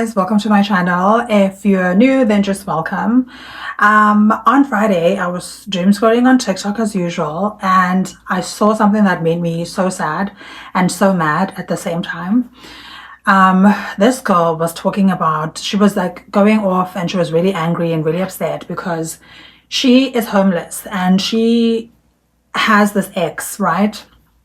guys, welcome to my channel. If you're new, then just welcome. On Friday, I was doom scrolling on TikTok as usual, and I saw something that made me so sad and so mad at the same time. This girl was talking about, she was like going off and she was really angry and really upset because she is homeless and she has this ex, right?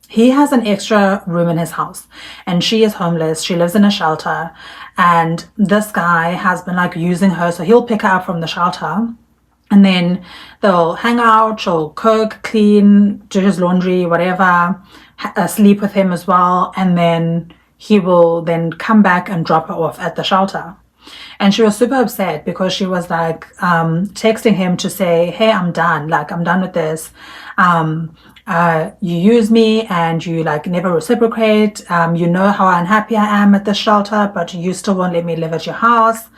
He has an extra room in his house and she is homeless. She lives in a shelter and this guy has been like using her. So he'll pick her up from the shelter and then they'll hang out, she'll cook, clean, do his laundry, whatever, sleep with him as well. And then he will then come back and drop her off at the shelter. And she was super upset because she was like texting him to say, hey, I'm done. Like, I'm done with this. You use me and you like never reciprocate. You know how unhappy I am at the shelter, but you still won't let me live at your house.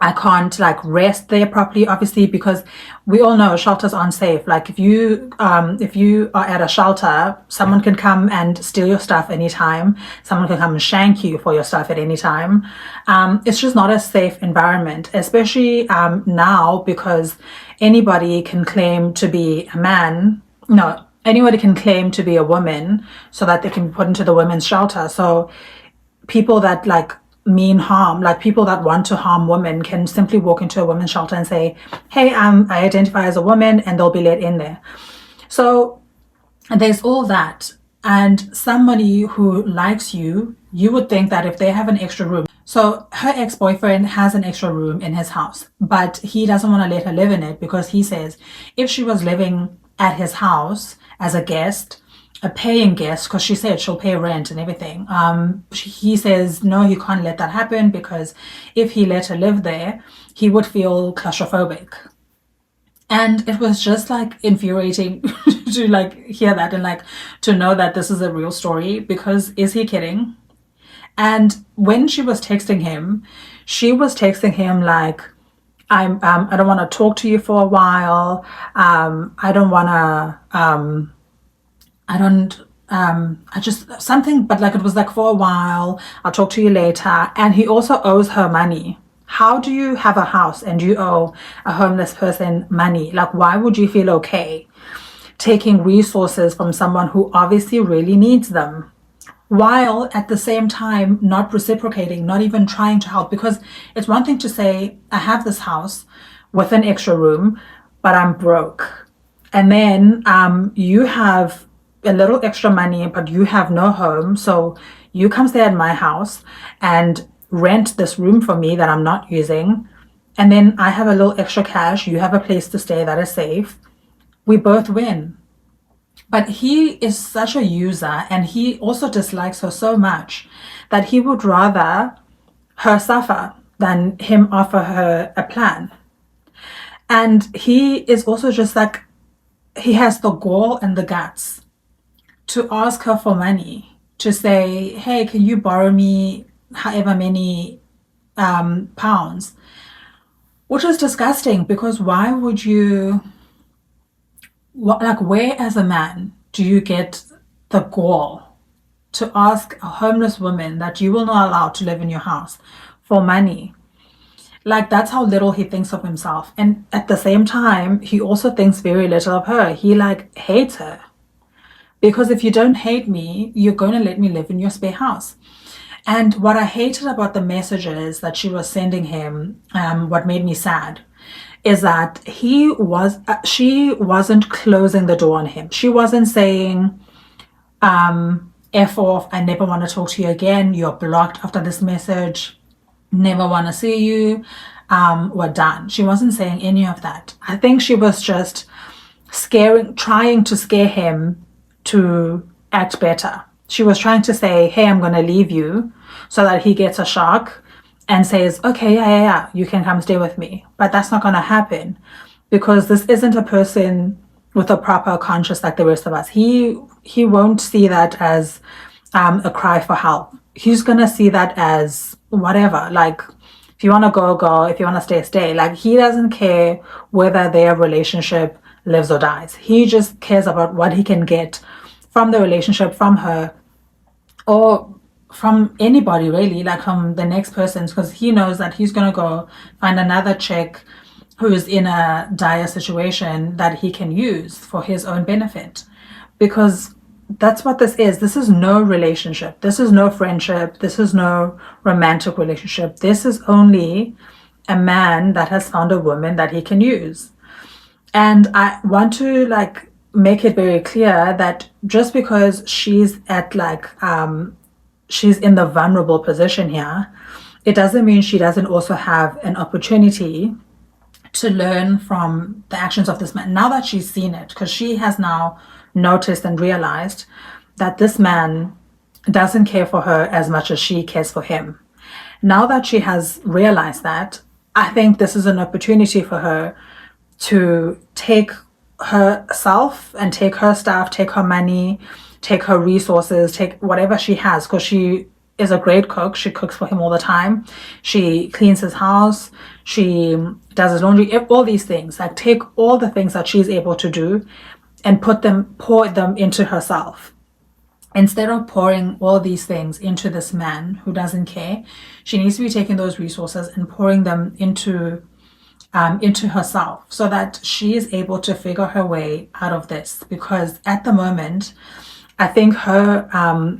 I can't like rest there properly, obviously, because we all know shelters aren't safe. Like if you are at a shelter, someone can come and steal your stuff anytime. Someone can come and shank you for your stuff at any time. It's just not a safe environment, especially now, because anybody can claim to be a man. No, anybody can claim to be a woman so that they can be put into the women's shelter. So people that like mean harm, like people that want to harm women, can simply walk into a women's shelter and say, hey, I identify as a woman, and they'll be let in there. So there's all that. And somebody who likes you, you would think that if they have an extra room. So her ex-boyfriend has an extra room in his house, but he doesn't want to let her live in it because he says if she was living at his house as a guest, a paying guest, because she said she'll pay rent and everything, he says no, he can't let that happen, because if he let her live there, he would feel claustrophobic. And it was just like infuriating to like hear that and like to know that this is a real story, because is he kidding? And when she was texting him, she was texting him like, I don't want to talk to you for a while. I don't want to, I just something, but like it was like for a while, I'll talk to you later. And he also owes her money. How do you have a house and you owe a homeless person money? Like, why would you feel okay taking resources from someone who obviously really needs them, while at the same time not reciprocating, not even trying to help? Because it's one thing to say, I have this house with an extra room, but I'm broke. And then you have a little extra money, but you have no home. So you come stay at my house and rent this room for me that I'm not using. And then I have a little extra cash. You have a place to stay that is safe. We both win. But he is such a user, and he also dislikes her so much that he would rather her suffer than him offer her a plan. And he is also just like, he has the gall and the guts to ask her for money, to say, hey, can you borrow me however many pounds? Which is disgusting, because why would you, like, where as a man do you get the gall to ask a homeless woman that you will not allow to live in your house for money? Like, that's how little he thinks of himself. And at the same time, he also thinks very little of her. He like hates her. Because if you don't hate me, you're going to let me live in your spare house. And what I hated about the messages that she was sending him, what made me sad, is that she wasn't closing the door on him. She wasn't saying, F off, I never want to talk to you again. You're blocked after this message. Never want to see you. We're done. She wasn't saying any of that. I think she was just trying to scare him to act better. She was trying to say, hey, I'm going to leave you, so that he gets a shock and says, okay, yeah, you can come stay with me. But that's not going to happen, because this isn't a person with a proper conscience like the rest of us. He won't see that as a cry for help. He's going to see that as whatever. Like, if you want to go, go. If you want to stay, stay. Like, he doesn't care whether their relationship lives or dies. He just cares about what he can get from the relationship, from her, or from anybody really, like from the next person, because he knows that he's going to go find another chick who is in a dire situation that he can use for his own benefit. Because that's what this is. This is no relationship. This is no friendship. This is no romantic relationship. This is only a man that has found a woman that he can use. And I want to like make it very clear that just because she's at like she's in the vulnerable position here, it doesn't mean she doesn't also have an opportunity to learn from the actions of this man. Now that she's seen it, because she has now noticed and realized that this man doesn't care for her as much as she cares for him. Now that she has realized that, I think this is an opportunity for her to take herself and take her stuff, take her money, take her resources, take whatever she has, because she is a great cook. She cooks for him all the time. She cleans his house. She does his laundry, all these things. Like take all the things that she's able to do and pour them into herself. Instead of pouring all these things into this man who doesn't care, she needs to be taking those resources and pouring them into herself, so that she is able to figure her way out of this. Because at the moment, I think her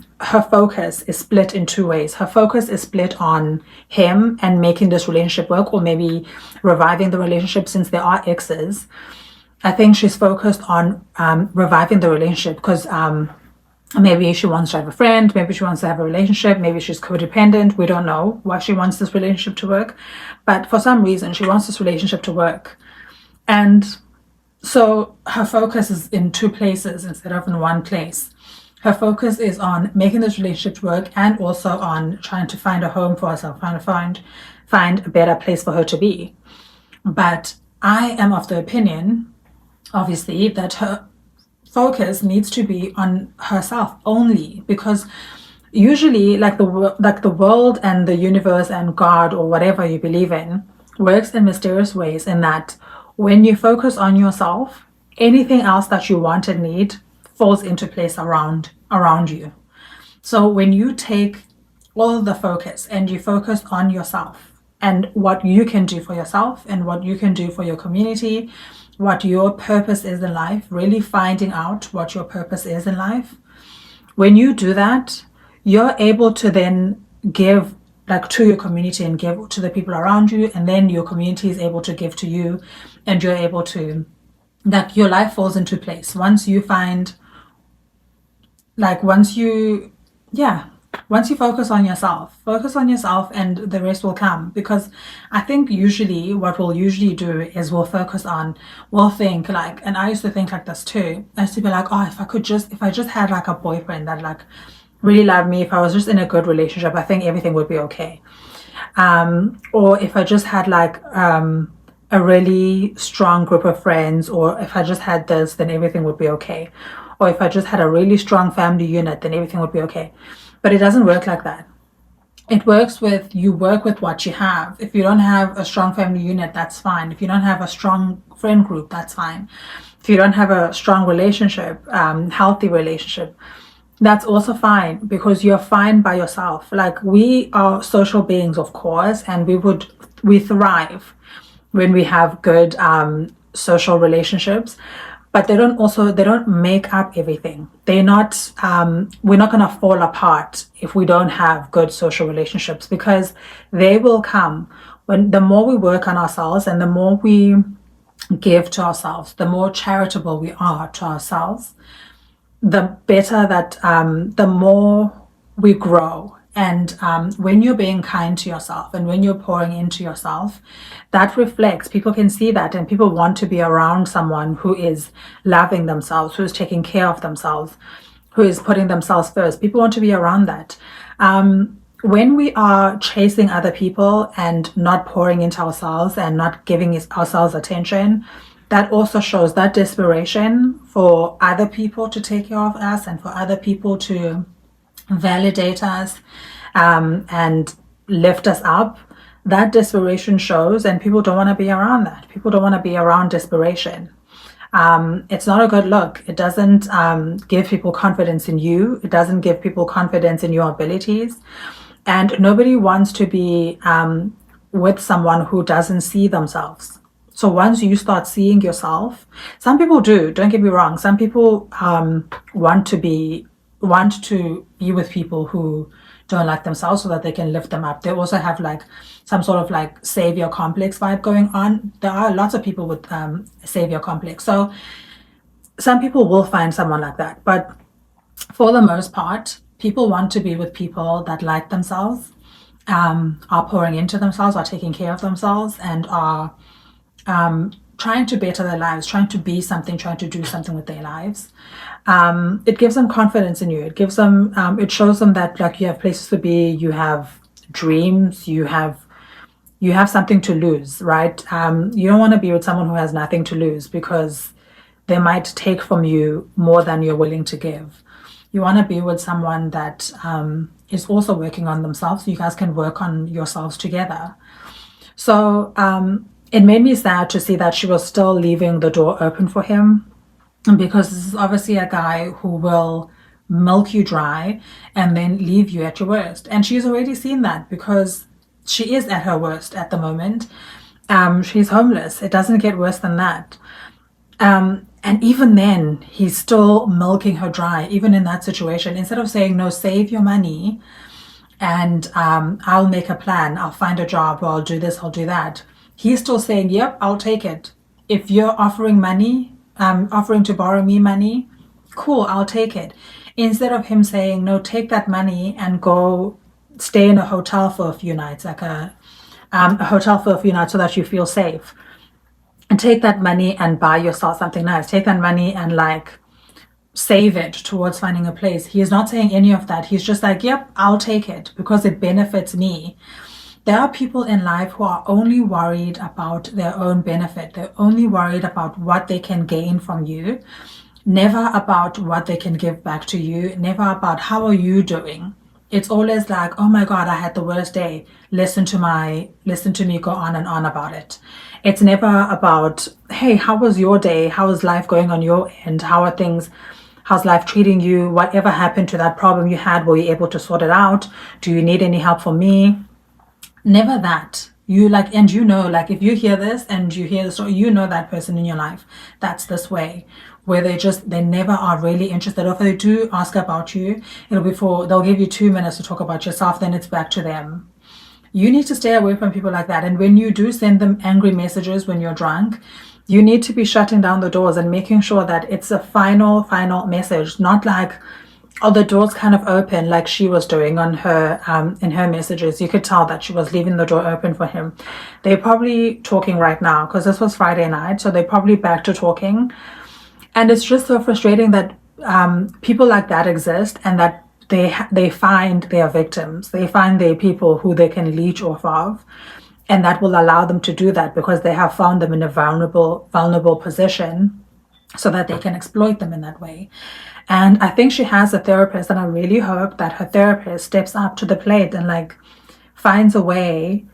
focus is split in two ways. Her focus is split on him and making this relationship work, or maybe reviving the relationship since there are exes. I think she's focused on reviving the relationship because maybe she wants to have a friend, maybe she wants to have a relationship, maybe she's codependent. We don't know why she wants this relationship to work, but for some reason she wants this relationship to work. And so her focus is in two places instead of in one place. Her focus is on making this relationship work and also on trying to find a home for herself, trying to find a better place for her to be. But I am of the opinion, obviously, that her focus needs to be on herself only, because usually like the world and the universe and God or whatever you believe in works in mysterious ways, in that when you focus on yourself, anything else that you want and need falls into place around you. So when you take all the focus and you focus on yourself and what you can do for yourself and what you can do for your community, what your purpose is in life, really finding out what your purpose is in life. When you do that, you're able to then give like to your community and give to the people around you, and then your community is able to give to you, and you're able to, like, your life falls into place once you find, like, once you focus on yourself and the rest will come. Because I think usually what we'll usually do is we'll think like, and I used to think like this too. I used to be like, oh, if I just had like a boyfriend that like really loved me, if I was just in a good relationship, I think everything would be okay. Or if I just had like a really strong group of friends, or if I just had this, then everything would be okay. Or if I just had a really strong family unit, then everything would be okay. But it doesn't work like that. It works with, you work with what you have. If you don't have a strong family unit, that's fine. If you don't have a strong friend group, that's fine. If you don't have a strong relationship, healthy relationship, that's also fine, because you're fine by yourself. Like, we are social beings, of course, and we thrive when we have good social relationships. But they don't make up everything. We're not gonna fall apart if we don't have good social relationships, because they will come when the more we work on ourselves and the more we give to ourselves, the more charitable we are to ourselves, the better that, the more we grow. And when you're being kind to yourself and when you're pouring into yourself, that reflects, people can see that, and people want to be around someone who is loving themselves, who is taking care of themselves, who is putting themselves first. People want to be around that. When we are chasing other people and not pouring into ourselves and not giving ourselves attention, that also shows that desperation for other people to take care of us and for other people to validate us and lift us up. That desperation shows, and people don't want to be around that. People don't want to be around desperation. It's not a good look. It doesn't give people confidence in you. It doesn't give people confidence in your abilities. And nobody wants to be with someone who doesn't see themselves. So once you start seeing yourself, some people do, don't get me wrong. Some people want to be with people who don't like themselves so that they can lift them up. They also have like some sort of like savior complex vibe going on. There are lots of people with savior complex. So some people will find someone like that. But for the most part, people want to be with people that like themselves, are pouring into themselves, are taking care of themselves, and are trying to better their lives, trying to be something, trying to do something with their lives. It gives them confidence in you. It gives them, it shows them that like you have places to be, you have dreams, you have something to lose, right? You don't want to be with someone who has nothing to lose, because they might take from you more than you're willing to give. You want to be with someone that is also working on themselves, so you guys can work on yourselves together. So it made me sad to see that she was still leaving the door open for him, because this is obviously a guy who will milk you dry and then leave you at your worst. And she's already seen that, because she is at her worst at the moment. She's homeless. It doesn't get worse than that. And even then, he's still milking her dry, even in that situation. Instead of saying, no, save your money and I'll make a plan, I'll find a job, or I'll do this, I'll do that. He's still saying, yep, I'll take it. If you're offering money, offering to borrow me money, cool, I'll take it. Instead of him saying, no, take that money and go stay in a hotel for a few nights, like a hotel for a few nights so that you feel safe. And take that money and buy yourself something nice. Take that money and like save it towards finding a place. He is not saying any of that. He's just like, yep, I'll take it because it benefits me. There are people in life who are only worried about their own benefit. They're only worried about what they can gain from you, never about what they can give back to you, never about how are you doing. It's always like, oh my God, I had the worst day. Listen to me go on and on about it. It's never about, hey, how was your day? How is life going on your end? How are things? How's life treating you? Whatever happened to that problem you had? Were you able to sort it out? Do you need any help from me? Never that. You like, and you know, like if you hear this and you hear the story, you know that person in your life that's this way, where they never are really interested. Or if they do ask about you, it'll be they'll give you 2 minutes to talk about yourself, then it's back to them. You need to stay away from people like that. And when you do send them angry messages when you're drunk, you need to be shutting down the doors and making sure that it's a final message, not like, oh, the door's kind of open, like she was doing on her in her messages. You could tell that she was leaving the door open for him. They're probably talking right now because this was Friday night, so they're probably back to talking. And it's just so frustrating that people like that exist, and that they find their victims. They find their people who they can leech off of, and that will allow them to do that because they have found them in a vulnerable position, so that they can exploit them in that way. And I think she has a therapist, and I really hope that her therapist steps up to the plate and like finds a way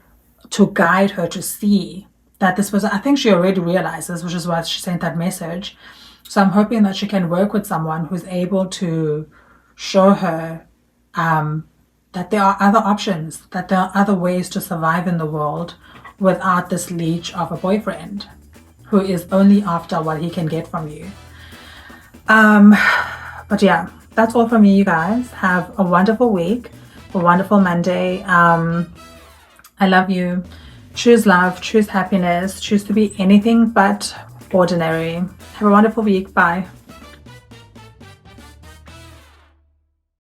to guide her to see that this was, I think she already realizes, which is why she sent that message. So I'm hoping that she can work with someone who's able to show her that there are other options, that there are other ways to survive in the world without this leech of a boyfriend who is only after what he can get from you. But yeah, that's all from me, you guys. Have a wonderful week, a wonderful Monday. I love you. Choose love, choose happiness, choose to be anything but ordinary. Have a wonderful week. Bye.